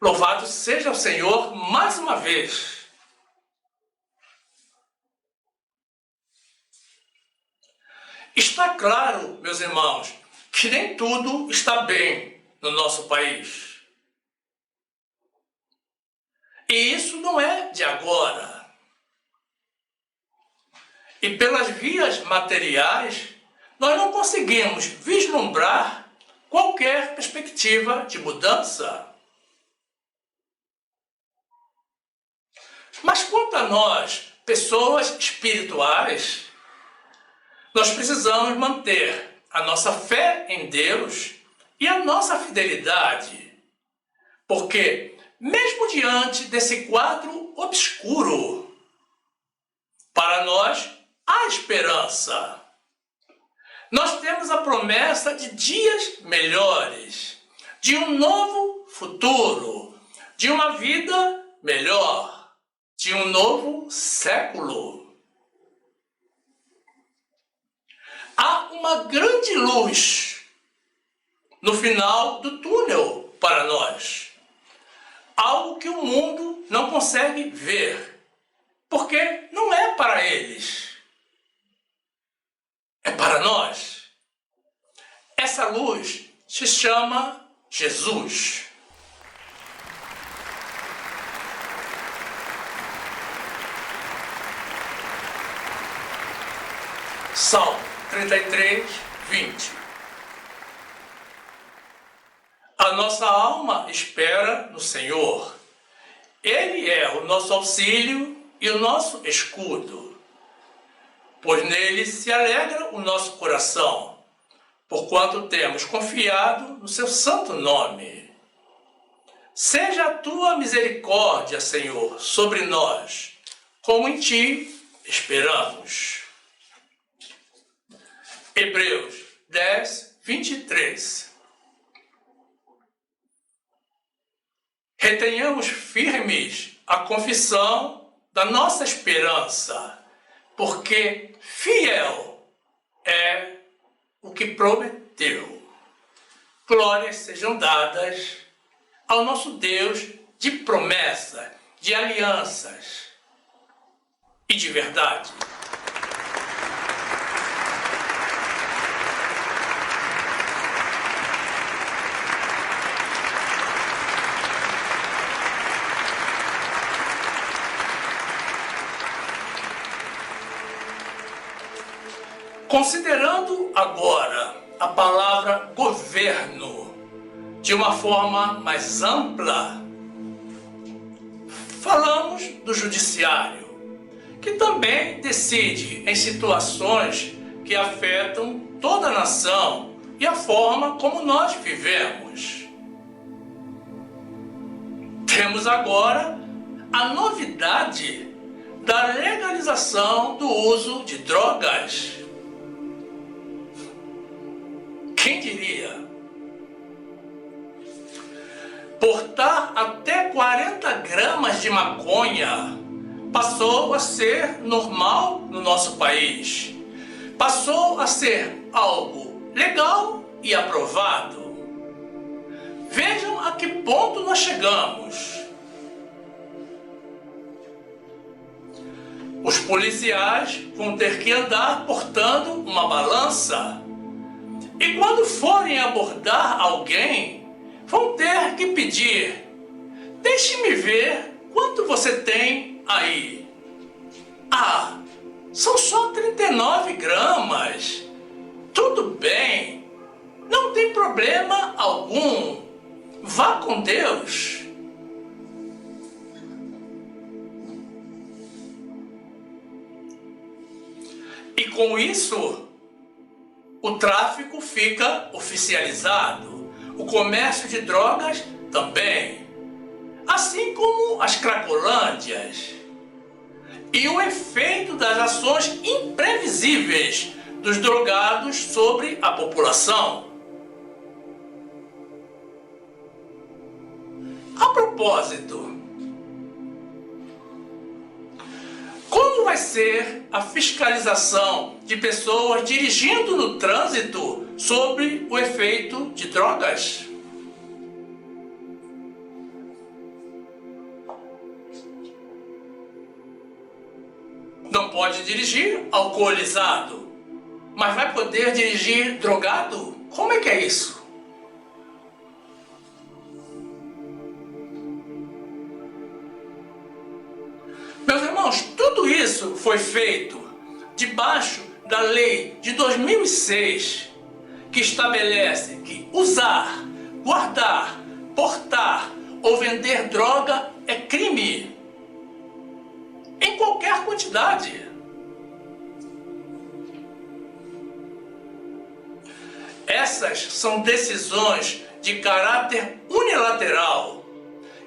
Speaker 1: Louvado seja o Senhor mais uma vez. Está claro, meus irmãos, que nem tudo está bem no nosso país. E isso não é de agora. E pelas vias materiais, nós não conseguimos vislumbrar qualquer perspectiva de mudança. Mas quanto a nós, pessoas espirituais, nós precisamos manter a nossa fé em Deus e a nossa fidelidade. Porque, mesmo diante desse quadro obscuro, para nós há esperança. Nós temos a promessa de dias melhores, de um novo futuro, de uma vida melhor, de um novo século. Há uma grande luz no final do túnel para nós. Algo que o mundo não consegue ver, porque não é para eles, é para nós. Essa luz se chama Jesus. Salmo 33, 20. A nossa alma espera no Senhor. Ele é o nosso auxílio e o nosso escudo. Pois nele se alegra o nosso coração, porquanto temos confiado no seu santo nome. Seja a tua misericórdia, Senhor, sobre nós, como em ti esperamos. Hebreus 10, 23. Retenhamos firmes a confissão da nossa esperança, porque fiel é o que prometeu. Glórias sejam dadas ao nosso Deus de promessa, de alianças e de verdade. Considerando agora a palavra governo de uma forma mais ampla, falamos do judiciário, que também decide em situações que afetam toda a nação e a forma como nós vivemos. Temos agora a novidade da legalização do uso de drogas. Quem diria? Portar até 40 gramas de maconha passou a ser normal no nosso país. Passou a ser algo legal e aprovado. Vejam a que ponto nós chegamos. Os policiais vão ter que andar portando uma balança. E quando forem abordar alguém, vão ter que pedir: deixe-me ver quanto você tem aí. Ah, são só 39 gramas. Tudo bem, não tem problema algum. Vá com Deus. E com isso, o tráfico fica oficializado, o comércio de drogas também, assim como as cracolândias. e o efeito das ações imprevisíveis dos drogados sobre a população. A propósito, como vai ser a fiscalização de pessoas dirigindo no trânsito sobre o efeito de drogas? Não pode dirigir alcoolizado, mas vai poder dirigir drogado? Como é que é isso? Meus irmãos, tudo isso foi feito debaixo da lei de 2006, que estabelece que usar, guardar, portar ou vender droga é crime, em qualquer quantidade. Essas são decisões de caráter unilateral,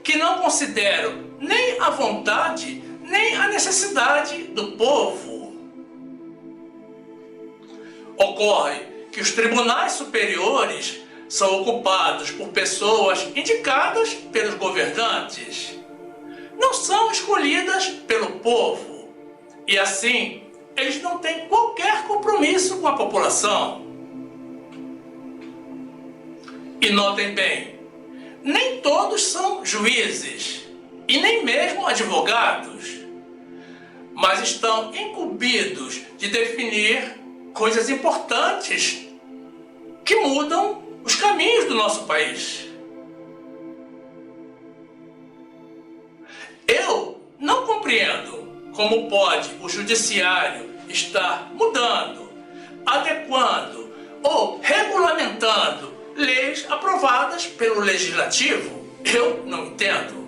Speaker 1: que não consideram nem a vontade nem a necessidade do povo. Ocorre que os tribunais superiores são ocupados por pessoas indicadas pelos governantes. Não são escolhidas pelo povo. E assim, eles não têm qualquer compromisso com a população. E notem bem, nem todos são juízes e nem mesmo advogados, mas estão incumbidos de definir coisas importantes que mudam os caminhos do nosso país. Eu não compreendo como pode o judiciário estar mudando, adequando ou regulamentando leis aprovadas pelo legislativo. Eu não entendo.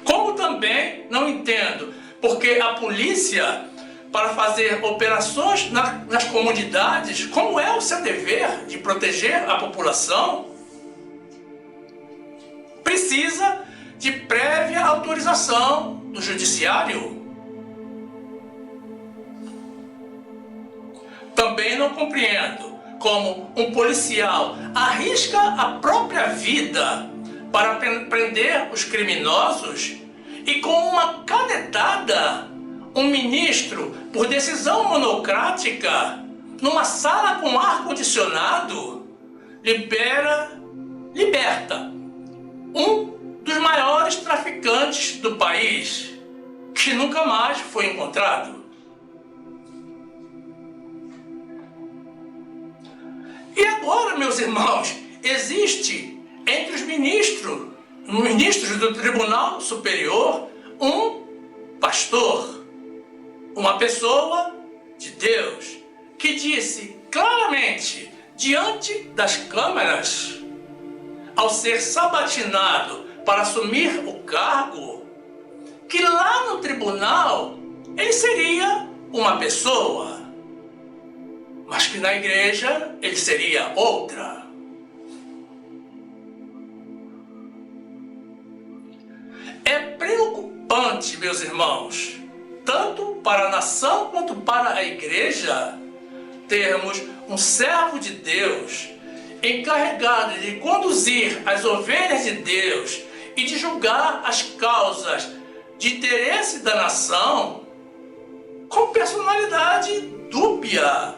Speaker 1: Como também não entendo porque a polícia, para fazer operações nas comunidades, como é o seu dever de proteger a população, precisa de prévia autorização do judiciário. Também não compreendo como um policial arrisca a própria vida para prender os criminosos e com uma canetada, um ministro, por decisão monocrática, numa sala com ar-condicionado, liberta um dos maiores traficantes do país, que nunca mais foi encontrado. E agora, meus irmãos, existe entre os ministros do Tribunal Superior, um pastor, uma pessoa de Deus, que disse claramente diante das câmeras, ao ser sabatinado para assumir o cargo, que lá no tribunal ele seria uma pessoa, mas que na igreja ele seria outra. É preocupante, meus irmãos, tanto para a nação quanto para a igreja, termos um servo de Deus encarregado de conduzir as ovelhas de Deus e de julgar as causas de interesse da nação com personalidade dúbia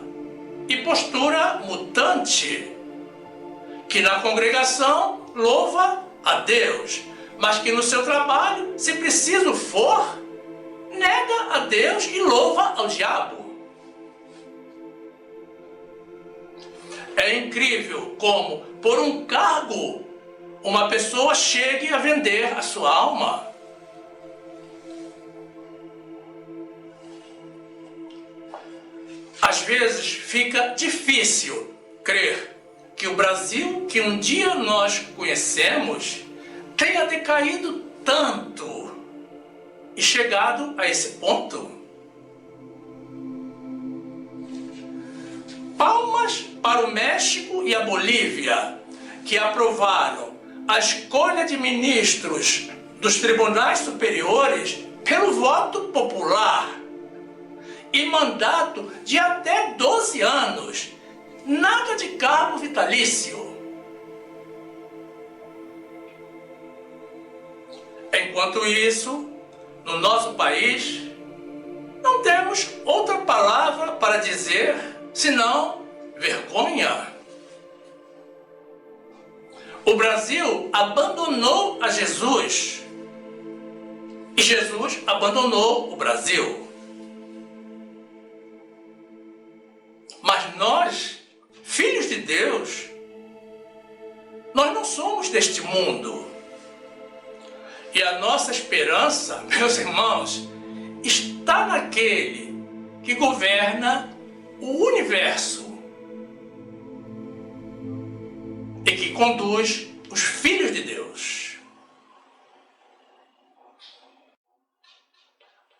Speaker 1: e postura mutante, que na congregação louva a Deus, mas que no seu trabalho, se preciso for, nega a Deus e louva ao diabo. É incrível como, por um cargo, uma pessoa chegue a vender a sua alma. Às vezes fica difícil crer que o Brasil que um dia nós conhecemos tenha decaído tanto e chegado a esse ponto. Palmas para o México e a Bolívia, que aprovaram a escolha de ministros dos tribunais superiores pelo voto popular e mandato de até 12 anos, nada de cargo vitalício. Enquanto isso, no nosso país, não temos outra palavra para dizer senão vergonha. O Brasil abandonou a Jesus e Jesus abandonou o Brasil. Mas nós, filhos de Deus, nós não somos deste mundo. E a nossa esperança, meus irmãos, está naquele que governa o universo e que conduz os filhos de Deus.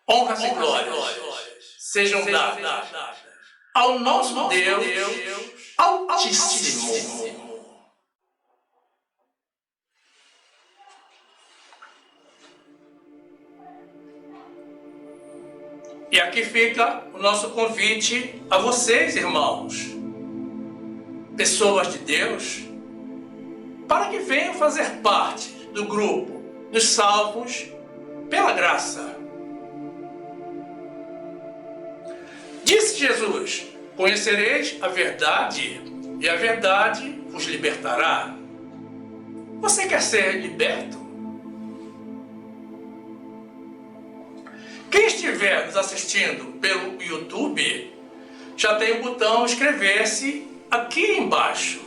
Speaker 1: Honras e glórias sejam dadas ao nosso Deus Altíssimo. E aqui fica o nosso convite a vocês, irmãos, pessoas de Deus, para que venham fazer parte do grupo dos salvos pela graça. Disse Jesus: conhecereis a verdade, e a verdade vos libertará. Você quer ser liberto? Quem estiver nos assistindo pelo YouTube, já tem o botão inscrever-se aqui embaixo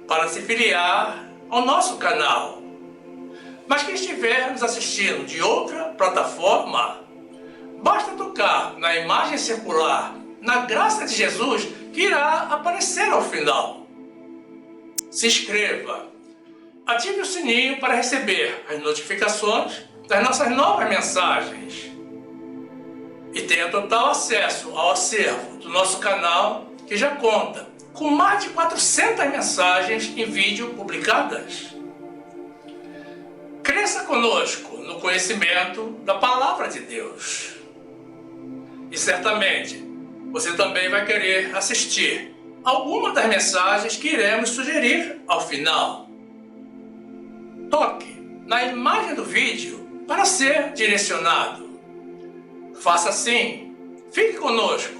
Speaker 1: para se filiar ao nosso canal. Mas quem estiver nos assistindo de outra plataforma, basta tocar na imagem circular, na graça de Jesus, que irá aparecer ao final. Se inscreva, ative o sininho para receber as notificações das nossas novas mensagens e tenha total acesso ao acervo do nosso canal, que já conta com mais de 400 mensagens em vídeo publicadas. Cresça conosco no conhecimento da Palavra de Deus. E certamente você também vai querer assistir alguma das mensagens que iremos sugerir ao final. Toque na imagem do vídeo para ser direcionado. Faça assim, fique conosco,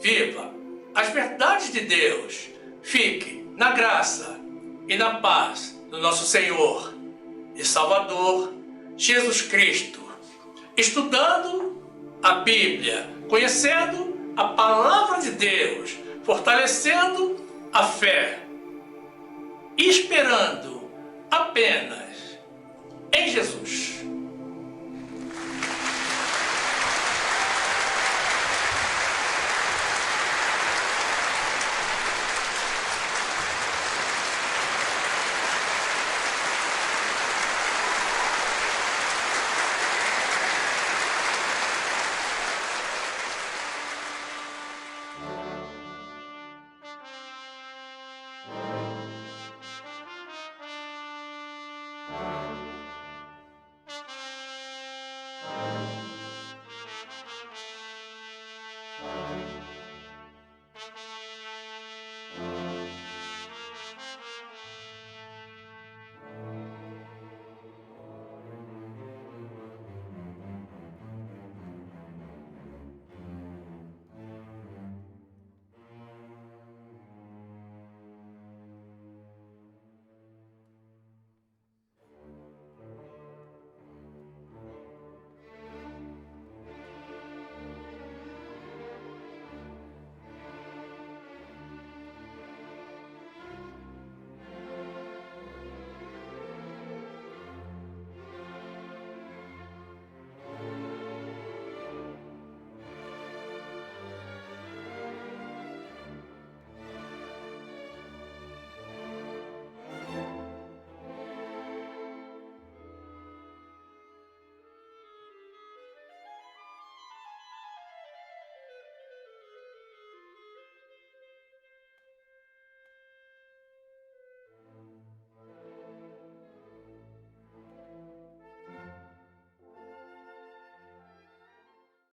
Speaker 1: viva as verdades de Deus, fique na graça e na paz do nosso Senhor e Salvador Jesus Cristo, estudando a Bíblia, conhecendo a Palavra de Deus, fortalecendo a fé e esperando apenas em Jesus.